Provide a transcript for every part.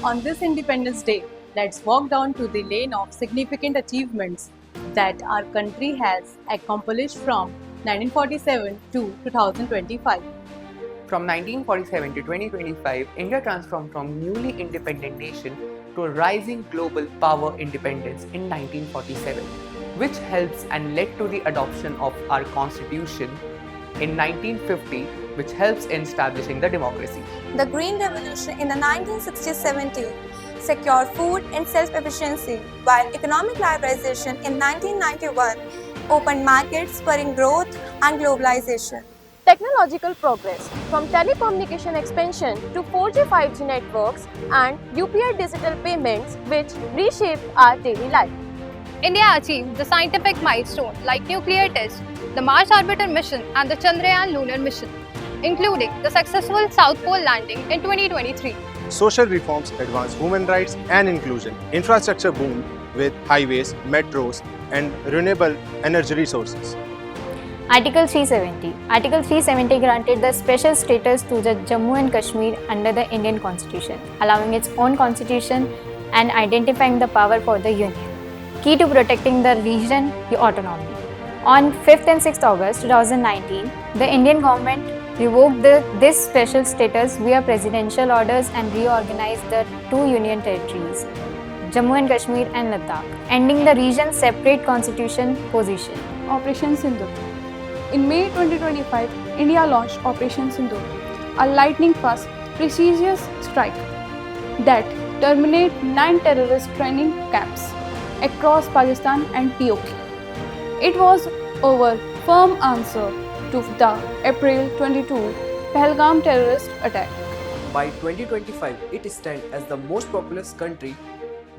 On this Independence Day, let's walk down to the lane of significant achievements that our country has accomplished from 1947 to 2025. From 1947 to 2025, India transformed from newly independent nation to a rising global power independence in 1947, which helps and led to the adoption of our constitution in 1950, which helps in establishing the democracy. The Green Revolution in the 1960s-70 secured food and self-sufficiency, while economic liberalization in 1991 opened markets, spurring growth and globalization. Technological progress, from telecommunication expansion to 4G 5G networks and UPI digital payments, which reshaped our daily life. India achieved the scientific milestone like nuclear test, the Mars orbiter mission and the Chandrayaan lunar mission, including the successful South Pole landing in 2023. Social reforms advanced women rights and inclusion. Infrastructure boomed with highways, metros, and renewable energy resources. Article 370. Article 370 granted the special status to the Jammu and Kashmir under the Indian Constitution, allowing its own constitution and identifying the power for the Union. Key to protecting the region, the autonomy. On 5th and 6th August 2019, the Indian government revoked this special status via presidential orders and reorganized the two union territories, Jammu and Kashmir and Ladakh, ending the region's separate constitution position. Operation Sindoor. In May 2025, India launched Operation Sindoor, a lightning-fast, precious strike that terminated 9 terrorist training camps across Pakistan and POK. It was our firm answer to the April 22 Pahalgam terrorist attack. By 2025, it stands as the most populous country,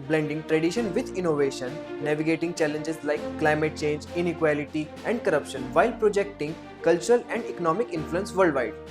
blending tradition with innovation, navigating challenges like climate change, inequality, and corruption while projecting cultural and economic influence worldwide.